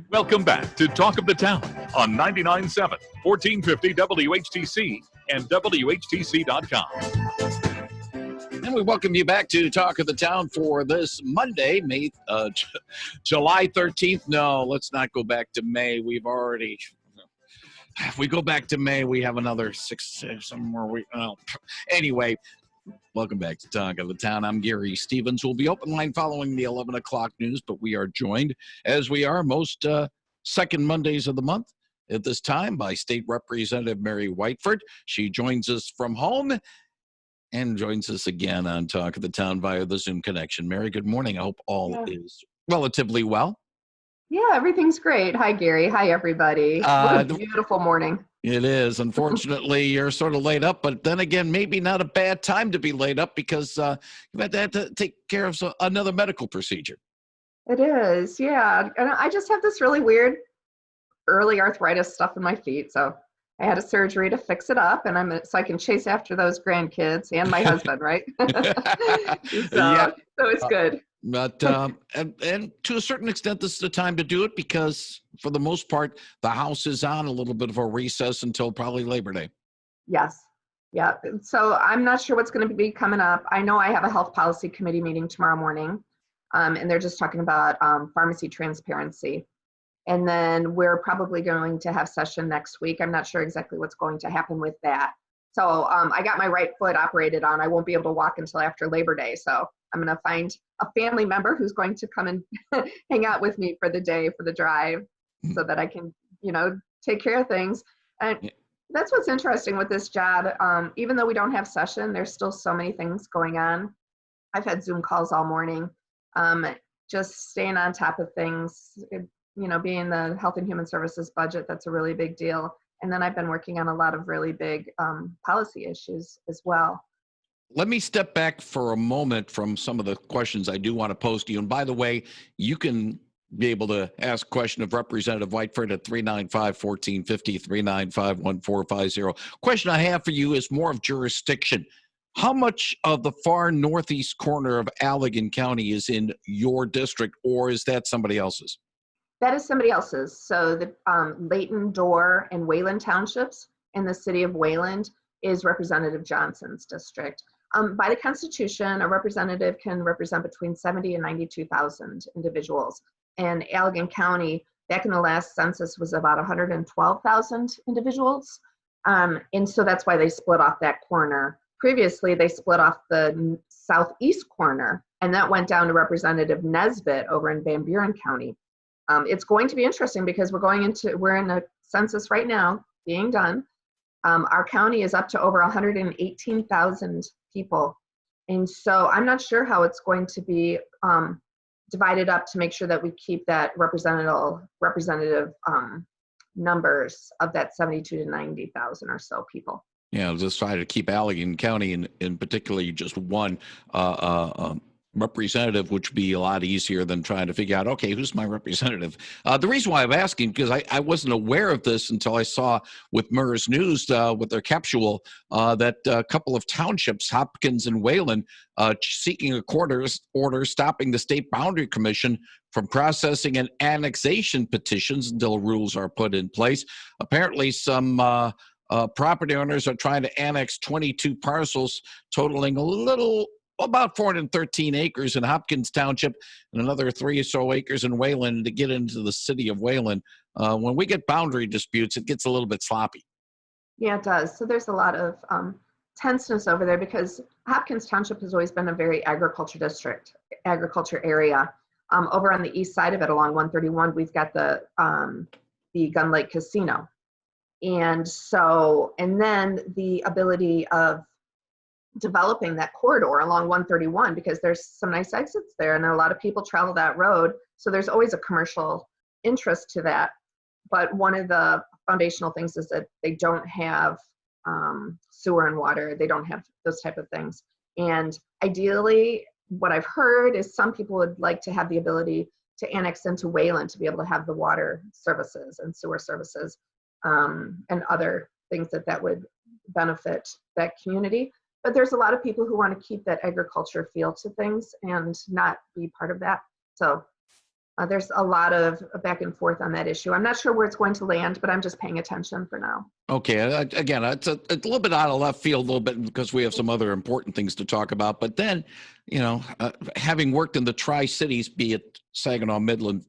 Welcome back to Talk of the Town on 99.7, 1450 WHTC and WHTC.com. And we welcome you back to Talk of the Town for this Monday, July 13th. No, let's not go back to May. If we go back to May, we have another 6 somewhere. Anyway, welcome back to Talk of the Town. I'm Gary Stevens. We'll be open line following the 11 o'clock news, but we are joined, as we are most second Mondays of the month at this time, by State Representative Mary Whiteford. She joins us from home and joins us again on Talk of the Town via the Zoom connection. Mary, good morning. I hope all is relatively well. Yeah, everything's great. Hi, Gary. Hi, everybody. What a beautiful morning. It is. Unfortunately, you're sort of laid up, but then again, maybe not a bad time to be laid up because you've had to take care of another medical procedure. It is, yeah. And I just have this really weird early arthritis stuff in my feet, so I had a surgery to fix it up, and so I can chase after those grandkids and my husband, right? So it's good. But and to a certain extent, this is the time to do it because, for the most part, the House is on a little bit of a recess until probably Labor Day. Yes. Yeah. So I'm not sure what's going to be coming up. I know I have a Health Policy Committee meeting tomorrow morning, and they're just talking about pharmacy transparency. And then we're probably going to have session next week. I'm not sure exactly what's going to happen with that. So I got my right foot operated on. I won't be able to walk until after Labor Day. So I'm going to find a family member who's going to come and hang out with me for the day, for the drive, so that I can, take care of things. And that's what's interesting with this job. Even though we don't have session, there's still so many things going on. I've had Zoom calls all morning, just staying on top of things. Being the Health and Human Services budget, that's a really big deal. And then I've been working on a lot of really big policy issues as well. Let me step back for a moment from some of the questions I do want to pose to you. And by the way, you can be able to ask a question of Representative Whiteford at 395-1450, 395-1450. Question I have for you is more of jurisdiction. How much of the far northeast corner of Allegan County is in your district, or is that somebody else's? That is somebody else's. So the Layton, Dorr, and Wayland townships in the city of Wayland is Representative Johnson's district. By the Constitution, a representative can represent between 70 and 92,000 individuals. And Allegan County, back in the last census, was about 112,000 individuals. And so that's why they split off that corner. Previously, they split off the southeast corner, and that went down to Representative Nesbitt over in Van Buren County. It's going to be interesting because we're in a census right now being done. Our county is up to over 118,000 people. And so I'm not sure how it's going to be divided up to make sure that we keep that representative numbers of that 72 to 90,000 or so people. Yeah, just try to keep Allegan County in particularly just one representative, which would be a lot easier than trying to figure out, okay, who's my representative? The reason why I'm asking, because I wasn't aware of this until I saw with MERS News with their capsule that a couple of townships, Hopkins and Wayland, seeking a court order stopping the State Boundary Commission from processing an annexation petitions until rules are put in place. Apparently some property owners are trying to annex 22 parcels totaling about 413 acres in Hopkins Township and another 3 or so acres in Wayland to get into the city of Wayland. When we get boundary disputes, it gets a little bit sloppy. Yeah, it does. So there's a lot of tenseness over there because Hopkins Township has always been a very agriculture area. Over on the east side of it along 131, we've got the Gun Lake Casino. And then the ability of developing that corridor along 131 because there's some nice exits there and a lot of people travel that road. So there's always a commercial interest to that. But one of the foundational things is that they don't have sewer and water. They don't have those type of things. And ideally, what I've heard is some people would like to have the ability to annex into Wayland to be able to have the water services and sewer services and other things that would benefit that community. But there's a lot of people who want to keep that agriculture feel to things and not be part of that. So There's a lot of back and forth on that issue. I'm not sure where it's going to land, but I'm just paying attention for now. Okay, again, it's a little bit out of left field, a little bit because we have some other important things to talk about. But then, having worked in the Tri-Cities, be it Saginaw, Midland,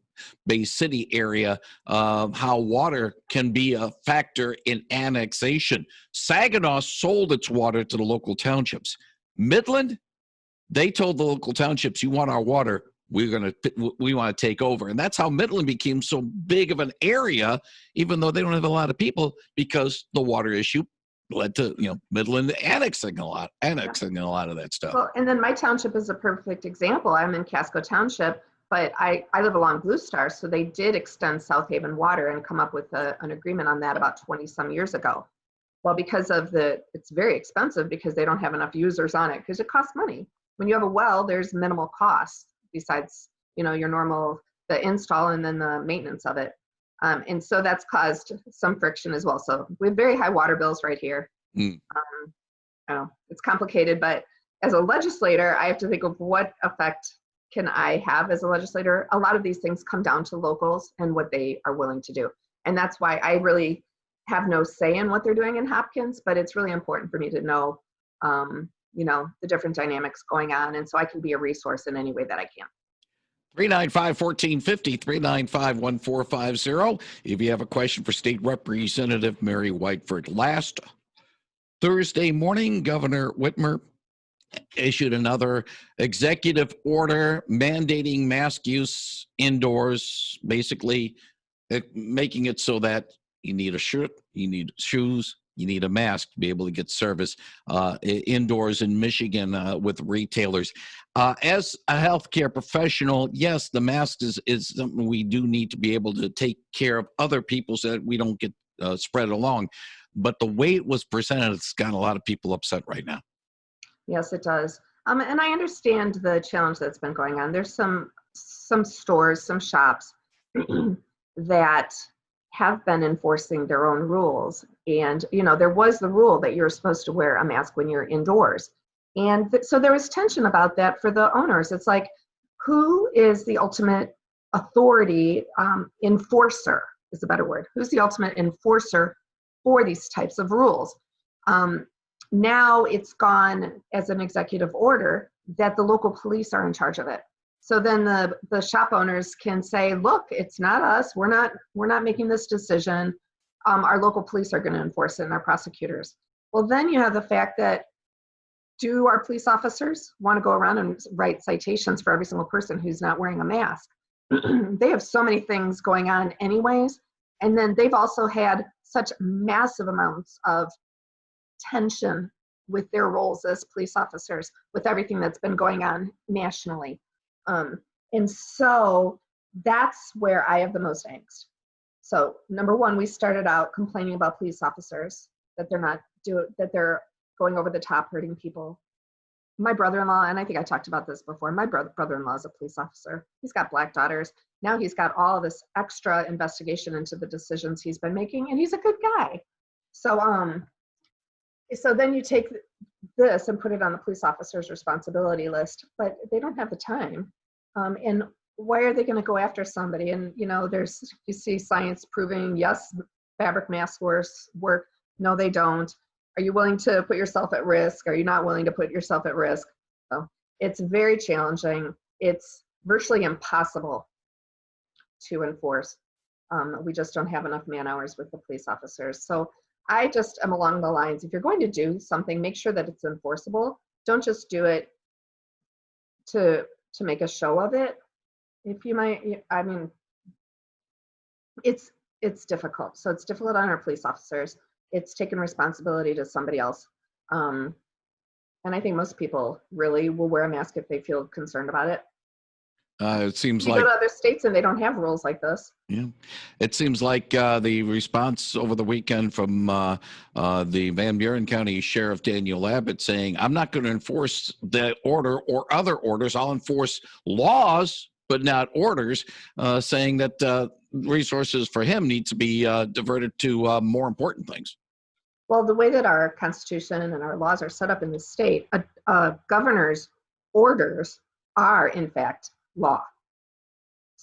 Bay City area, how water can be a factor in annexation. Saginaw sold its water to the local townships. Midland, they told the local townships, "You want our water? We want to take over." And that's how Midland became so big of an area, even though they don't have a lot of people, because the water issue led to Midland annexing a lot of that stuff. Well, and then my township is a perfect example. I'm in Casco Township, but I live along Blue Star, so they did extend South Haven Water and come up with an agreement on that about 20 some years ago. Well, because of it's very expensive because they don't have enough users on it because it costs money. When you have a well, there's minimal costs besides, your normal, the install and then the maintenance of it. And so that's caused some friction as well. So we have very high water bills right here. It's complicated, but as a legislator, I have to think of what effect can I have as a legislator. A lot of these things come down to locals and what they are willing to do. And that's why I really have no say in what they're doing in Hopkins, but it's really important for me to know, the different dynamics going on. And so I can be a resource in any way that I can. 395-1450, 395-1450. If you have a question for State Representative Mary Whiteford. Last Thursday morning, Governor Whitmer issued another executive order mandating mask use indoors, basically making it so that you need a shirt, you need shoes, you need a mask to be able to get service indoors in Michigan with retailers. As a healthcare professional, yes, the mask is something we do need to be able to take care of other people so that we don't get spread along. But the way it was presented, it's got a lot of people upset right now. Yes, it does. And I understand the challenge that's been going on. There's some stores, some shops that have been enforcing their own rules. And, there was the rule that you're supposed to wear a mask when you're indoors. And so there was tension about that for the owners. It's like, who is the ultimate authority, enforcer is a better word. Who's the ultimate enforcer for these types of rules? Now it's gone as an executive order that the local police are in charge of it. So then the shop owners can say, look, it's not us. We're not making this decision. Our local police are going to enforce it and our prosecutors. Well, then you have the fact that, do our police officers want to go around and write citations for every single person who's not wearing a mask? They have so many things going on anyways. And then they've also had such massive amounts of tension with their roles as police officers with everything that's been going on nationally. And so that's where I have the most angst. So number one, we started out complaining about police officers, that they're going over the top, hurting people. My brother-in-law, and I think I talked about this before, my brother-in-law is a police officer. He's got black daughters. Now he's got all this extra investigation into the decisions he's been making, and he's a good guy. So then you take this and put it on the police officer's responsibility list, but they don't have the time. And why are they going to go after somebody? And, you see science proving, yes, fabric masks work. No, they don't. Are you willing to put yourself at risk? Are you not willing to put yourself at risk? So it's very challenging. It's virtually impossible to enforce. We just don't have enough man hours with the police officers. So I just am along the lines, if you're going to do something, make sure that it's enforceable. Don't just do it to make a show of it. It's difficult. So it's difficult on our police officers. It's taking responsibility to somebody else. And I think most people really will wear a mask if they feel concerned about it. It seems you like go to other states and they don't have rules like this. Yeah, it seems like the response over the weekend from the Van Buren County Sheriff Daniel Abbott saying, "I'm not going to enforce the order or other orders. I'll enforce laws, but not orders," saying that resources for him need to be diverted to more important things. Well, the way that our Constitution and our laws are set up in the state, a governor's orders are, in fact, law.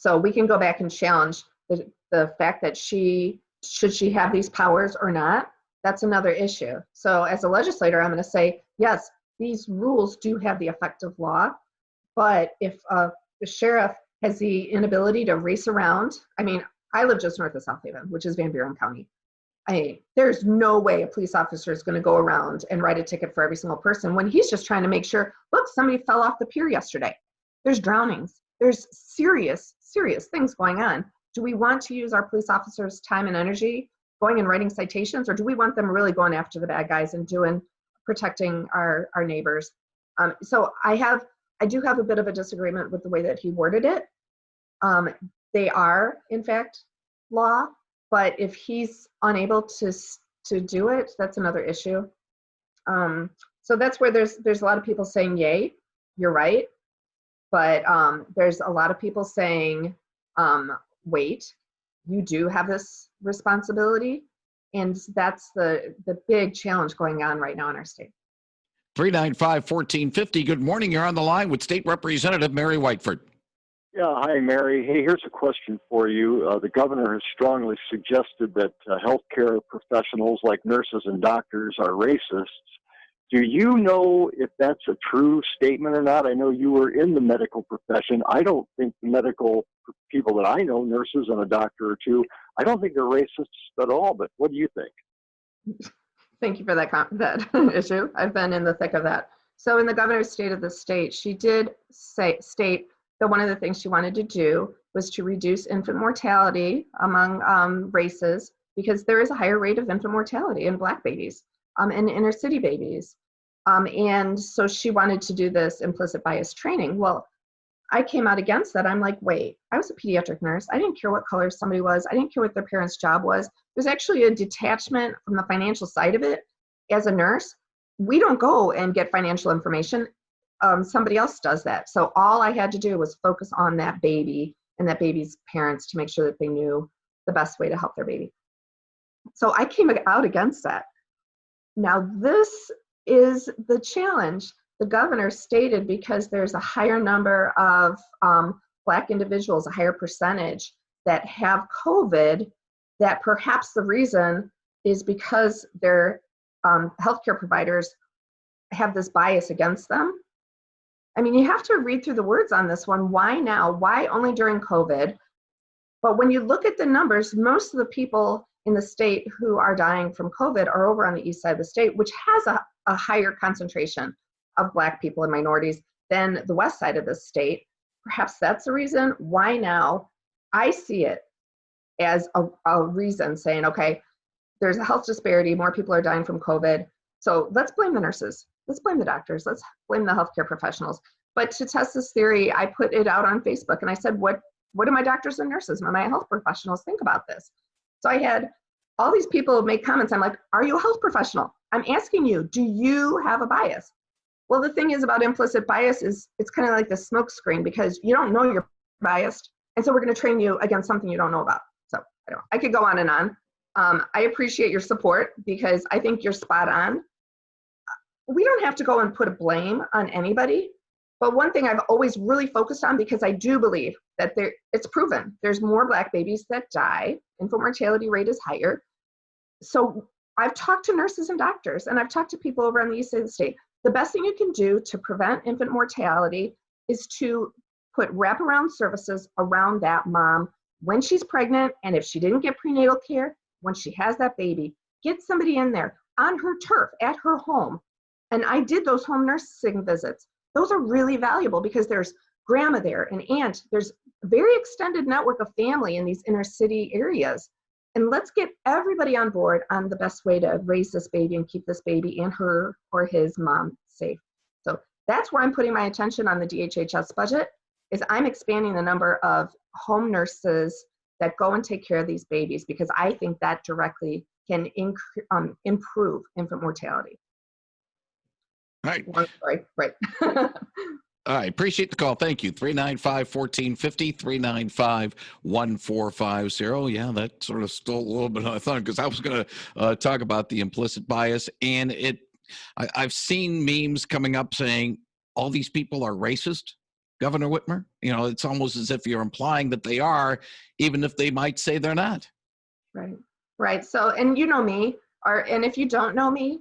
So we can go back and challenge the fact that should she have these powers or not? That's another issue. So as a legislator, I'm going to say, yes, these rules do have the effect of law, but if the sheriff has the inability to race around, I mean, I live just north of South Haven, which is Van Buren County. There's no way a police officer is going to go around and write a ticket for every single person when he's just trying to make sure, look, somebody fell off the pier yesterday. There's drownings. There's serious things going on. Do we want to use our police officers' time and energy going and writing citations, or do we want them really going after the bad guys and protecting our neighbors? So I do have a bit of a disagreement with the way that he worded it. They are, in fact, law, but if he's unable to do it, that's another issue. So that's where there's a lot of people saying, yay, you're right. But there's a lot of people saying, wait, you do have this responsibility. And that's the big challenge going on right now in our state. 395-1450. Good morning. You're on the line with State Representative Mary Whiteford. Yeah, hi, Mary. Hey, here's a question for you. The governor has strongly suggested that healthcare professionals like nurses and doctors are racists. Do you know if that's a true statement or not? I know you were in the medical profession. I don't think the medical people that I know, nurses and a doctor or two, I don't think they're racists at all, but what do you think? Thank you for that issue. I've been in the thick of that. So in the governor's state of the state, she did state that one of the things she wanted to do was to reduce infant mortality among races, because there is a higher rate of infant mortality in Black babies and inner city babies. And so she wanted to do this implicit bias training. Well, I came out against that. I'm like, wait, I was a pediatric nurse. I didn't care what color somebody was. I didn't care what their parents' job was. There's actually a detachment from the financial side of it. As a nurse, we don't go and get financial information. Somebody else does that. So all I had to do was focus on that baby and that baby's parents to make sure that they knew the best way to help their baby. So I came out against that. Now this is the challenge. The governor stated because there's a higher number of Black individuals, a higher percentage that have COVID, that perhaps the reason is because their healthcare providers have this bias against them. I mean, you have to read through the words on this one. Why now? Why only during COVID? But when you look at the numbers, most of the people in the state who are dying from COVID are over on the east side of the state, which has a higher concentration of Black people and minorities than the west side of the state. Perhaps that's the reason. Why now? I see it as a reason saying, okay, there's a health disparity, more people are dying from COVID, so let's blame the nurses, let's blame the doctors, let's blame the healthcare professionals. But to test this theory, I put it out on Facebook and I said, what do my doctors and nurses, my health professionals think about this? So I had all these people make comments. I'm like, are you a health professional? I'm asking you, do you have a bias? Well, the thing is about implicit bias is it's kind of like the smoke screen, because you don't know you're biased. And so we're going to train you against something you don't know about. So I could go on and on. I appreciate your support because I think you're spot on. We don't have to go and put a blame on anybody. But one thing I've always really focused on, because I do believe that it's proven there's more Black babies that die, infant mortality rate is higher. So I've talked to nurses and doctors, and I've talked to people over on the east side of the state. The best thing you can do to prevent infant mortality is to put wraparound services around that mom when she's pregnant, and if she didn't get prenatal care, when she has that baby, get somebody in there on her turf at her home. And I did those home nursing visits. Those are really valuable because there's grandma there, an aunt, there's a very extended network of family in these inner city areas. And let's get everybody on board on the best way to raise this baby and keep this baby and her or his mom safe. So that's where I'm putting my attention on the DHHS budget, is I'm expanding the number of home nurses that go and take care of these babies, because I think that directly can improve infant mortality. Right. Sorry, right. All right. Appreciate the call. Thank you. 395-1450, 395-1450. Yeah, that sort of stole a little bit of my thought, because I was going to talk about the implicit bias. And I've seen memes coming up saying all these people are racist. Governor Whitmer? It's almost as if you're implying that they are, even if they might say they're not. Right. Right. So, and you know me, and if you don't know me,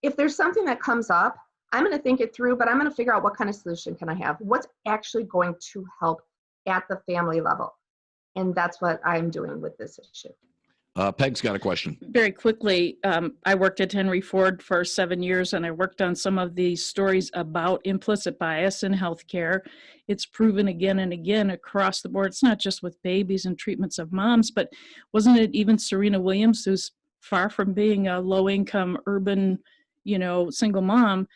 if there's something that comes up, I'm going to think it through, but I'm going to figure out what kind of solution can I have? What's actually going to help at the family level? And that's what I'm doing with this issue. Peg's got a question. Very quickly, I worked at Henry Ford for 7 years, and I worked on some of these stories about implicit bias in healthcare. It's proven again and again across the board. It's not just with babies and treatments of moms, but wasn't it even Serena Williams, who's far from being a low-income urban, single mom?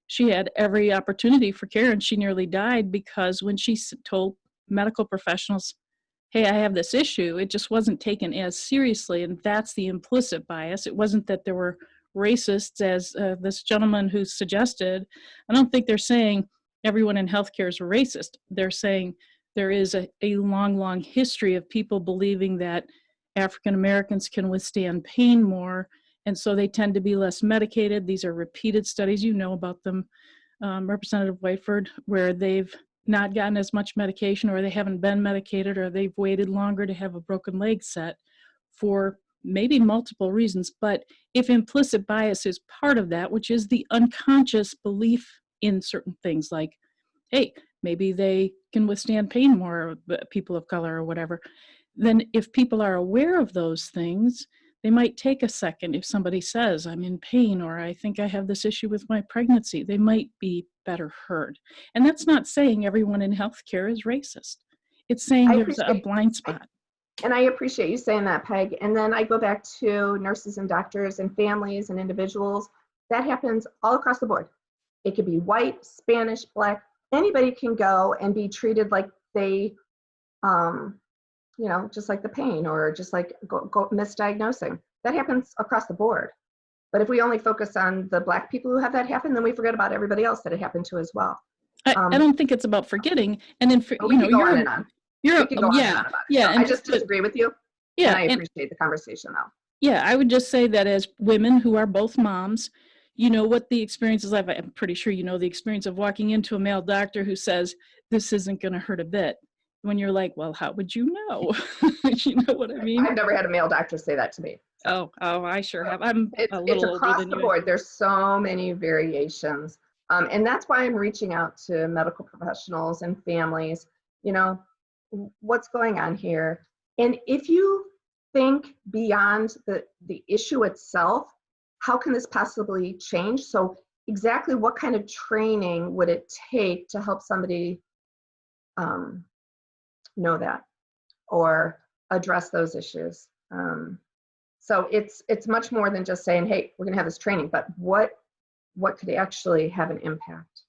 She had every opportunity for care, and she nearly died because when she told medical professionals, hey, I have this issue, it just wasn't taken as seriously, and that's the implicit bias. It wasn't that there were racists, as this gentleman who suggested. I don't think they're saying everyone in healthcare is racist. They're saying there is a long, long history of people believing that African Americans can withstand pain more, and so they tend to be less medicated. These are repeated studies, you know about them, Representative Whiteford, where they've not gotten as much medication, or they haven't been medicated, or they've waited longer to have a broken leg set for maybe multiple reasons. But if implicit bias is part of that, which is the unconscious belief in certain things like, hey, maybe they can withstand pain more, people of color or whatever, then if people are aware of those things, they might take a second. If somebody says, I'm in pain, or I think I have this issue with my pregnancy, they might be better heard. And that's not saying everyone in healthcare is racist. It's saying there's a blind spot. And I appreciate you saying that, Peg. And then I go back to nurses and doctors and families and individuals. That happens all across the board. It could be white, Spanish, Black. Anybody can go and be treated like they, just like the pain, or just like go misdiagnosing. That happens across the board. But if we only focus on the Black people who have that happen, then we forget about everybody else that it happened to as well. I don't think it's about forgetting. And then, we can go on and on. You're, we can go on and on about it. Yeah. So I just disagree with you. Yeah. And I appreciate the conversation though. Yeah, I would just say that as women who are both moms, you know what the experience is like. I'm pretty sure you know the experience of walking into a male doctor who says, this isn't going to hurt a bit. When you're like, well, how would you know? You know what I mean? I've never had a male doctor say that to me. Oh, I sure have. I'm a little it's across older than the you. board. There's so many variations. And that's why I'm reaching out to medical professionals and families, what's going on here. And if you think beyond the issue itself, how can this possibly change? So exactly what kind of training would it take to help somebody know that or address those issues? So it's much more than just saying, hey, we're gonna have this training, but what could actually have an impact?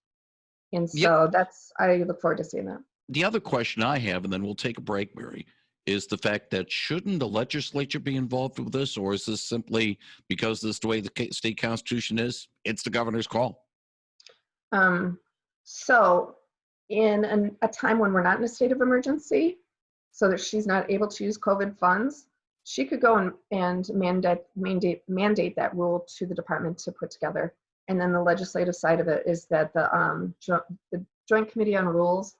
And so I look forward to seeing that. The other question I have, and then we'll take a break, Mary, is the fact that shouldn't the legislature be involved with this, or is this simply because this is the way the state constitution is, it's the governor's call? So in a time when we're not in a state of emergency, so that she's not able to use COVID funds, she could go and mandate that rule to the department to put together. And then the legislative side of it is that the Joint Committee on Rules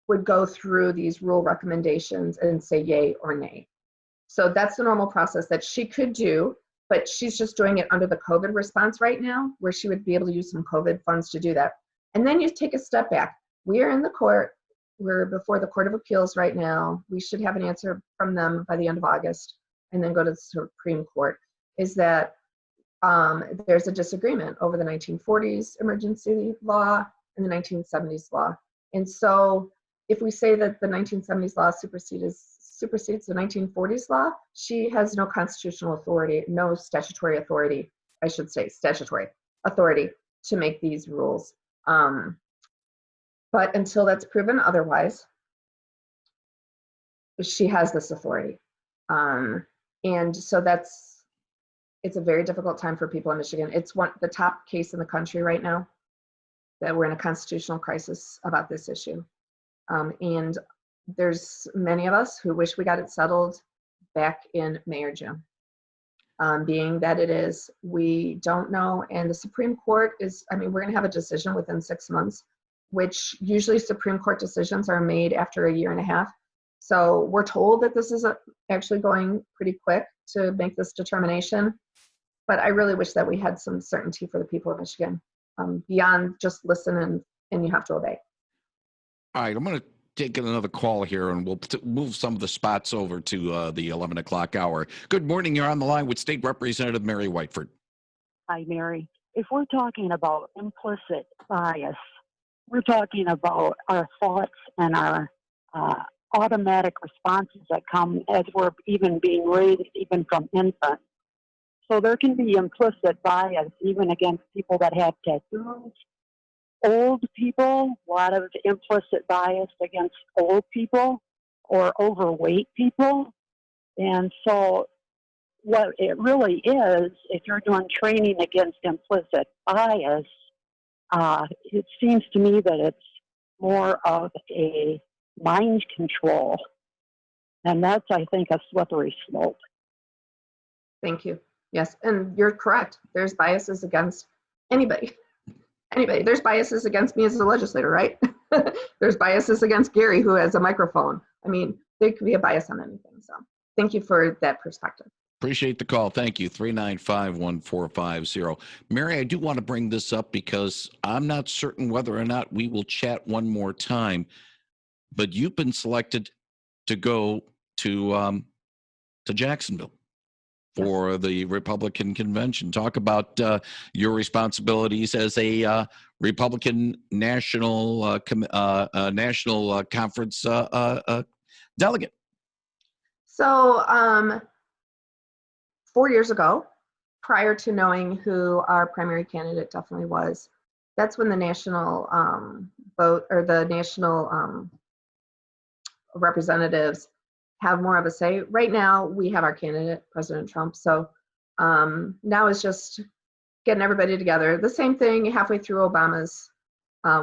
would go through these rule recommendations and say yay or nay. So that's the normal process that she could do, but she's just doing it under the COVID response right now, where she would be able to use some COVID funds to do that. And then you take a step back. We are in the court. We're before the Court of Appeals right now. We should have an answer from them by the end of August, and then go to the Supreme Court. Is that there's a disagreement over the 1940s emergency law and the 1970s law. And so if we say that the 1970s law supersedes the 1940s law, she has no constitutional authority, no statutory authority, I should say statutory authority to make these rules. But until that's proven otherwise, she has this authority. And so it's a very difficult time for people in Michigan. It's the top case in the country right now that we're in a constitutional crisis about this issue. And there's many of us who wish we got it settled back in May or June. Being that we don't know, and the Supreme Court we're gonna have a decision within 6 months. which usually Supreme Court decisions are made after a year and a half. So we're told that this is actually going pretty quick to make this determination. But I really wish that we had some certainty for the people of Michigan, beyond just listen and you have to obey. All right, I'm going to take another call here, and we'll move some of the spots over to the 11 o'clock hour. Good morning. You're on the line with State Representative Mary Whiteford. Hi, Mary. If we're talking about implicit bias, we're talking about our thoughts and our automatic responses that come as we're even being raised, even from infant. So there can be implicit bias even against people that have tattoos. Old people, a lot of implicit bias against old people or overweight people. And so what it really is, if you're doing training against implicit bias, it seems to me that it's more of a mind control. And that's, I think, a slippery slope. Thank you. Yes, and you're correct. There's biases against anybody. Anybody. There's biases against me as a legislator, right? There's biases against Gary, who has a microphone. I mean, there could be a bias on anything. So thank you for that perspective. Appreciate the call. Thank you. 395-1450. Mary, I do want to bring this up because I'm not certain whether or not we will chat one more time, but you've been selected to go to Jacksonville for the Republican convention. Talk about your responsibilities as a Republican national conference delegate. So 4 years ago, prior to knowing who our primary candidate definitely was, that's when the national vote, or the national representatives have more of a say. Right now, we have our candidate, President Trump. So now it's just getting everybody together. The same thing halfway through Obama's,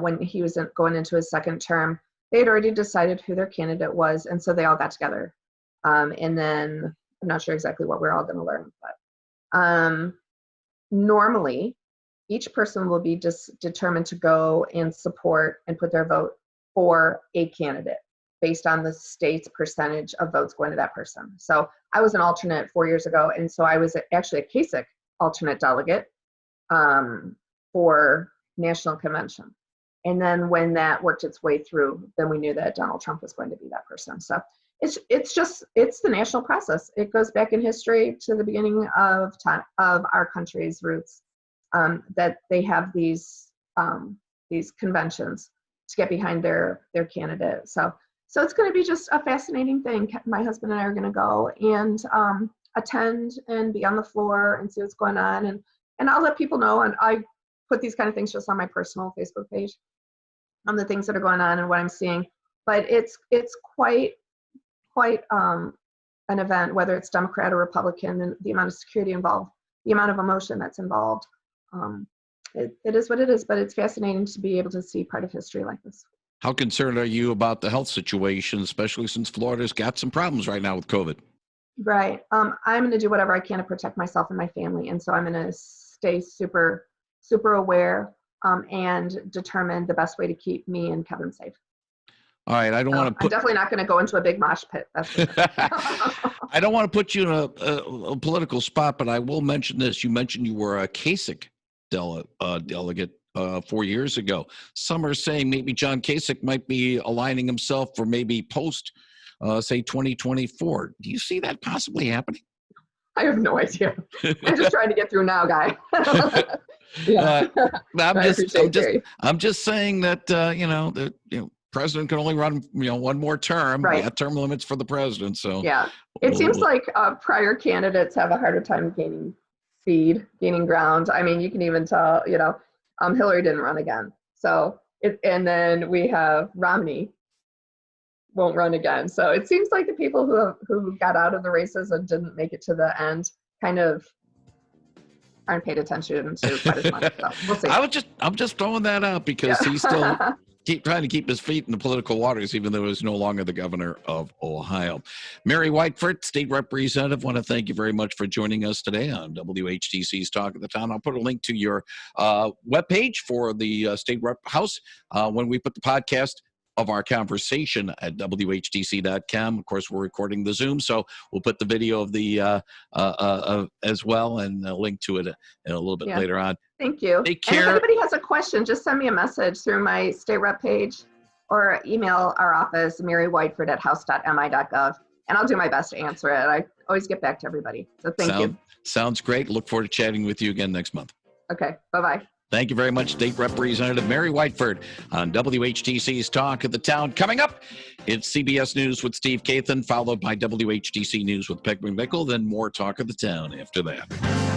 when he was going into his second term, they had already decided who their candidate was. And so they all got together. And then I'm not sure exactly what we're all going to learn, but normally each person will be just determined to go and support and put their vote for a candidate based on the state's percentage of votes going to that person. So I was an alternate 4 years ago, and so I was actually a Kasich alternate delegate for national convention. And then when that worked its way through, then we knew that Donald Trump was going to be that person. So it's the national process. It goes back in history to the beginning of time of our country's roots, that they have these conventions to get behind their candidate. So it's going to be just a fascinating thing. My husband and I are going to go and attend and be on the floor and see what's going on. And I'll let people know. And I put these kind of things just on my personal Facebook page on the things that are going on and what I'm seeing. But it's quite an event, whether it's Democrat or Republican, and the amount of security involved, the amount of emotion that's involved. It is what it is, but it's fascinating to be able to see part of history like this. How concerned are you about the health situation, especially since Florida's got some problems right now with COVID? Right. I'm going to do whatever I can to protect myself and my family. And so I'm going to stay super, super aware and determine the best way to keep me and Kevin safe. All right. I don't want to put... I'm definitely not going to go into a big mosh pit. That's for sure. I don't want to put you in a political spot, but I will mention this. You mentioned you were a Kasich delegate 4 years ago. Some are saying maybe John Kasich might be aligning himself for maybe post, say, 2024. Do you see that possibly happening? I have no idea. I'm just trying to get through now, guy. Yeah. I'm just saying that the president can only run one more term. Right. We have term limits for the president. So yeah, it seems like prior candidates have a harder time gaining ground. I mean, you can even tell. Hillary didn't run again. So and then we have Romney won't run again. So it seems like the people who got out of the races and didn't make it to the end kind of aren't paid attention to quite as much. So we'll see. I'm just throwing that out because he's still trying to keep his feet in the political waters, even though he's no longer the governor of Ohio. Mary Whiteford, state representative, want to thank you very much for joining us today on WHTC's Talk of the Town. I'll put a link to your webpage for the state rep house when we put the podcast of our conversation at WHTC.com. Of course, we're recording the Zoom, so we'll put the video of the as well and a link to it a little bit later on. Thank you. Take And care. if anybody has a question, just send me a message through my state rep page or email our office, marywhiteford@house.mi.gov, and I'll do my best to answer it. I always get back to everybody. So thank you. Sounds great. Look forward to chatting with you again next month. Okay. Bye-bye. Thank you very much, State Representative Mary Whiteford on WHTC's Talk of the Town. Coming up, it's CBS News with Steve Kathan, followed by WHTC News with Peg McNichol, then more Talk of the Town after that.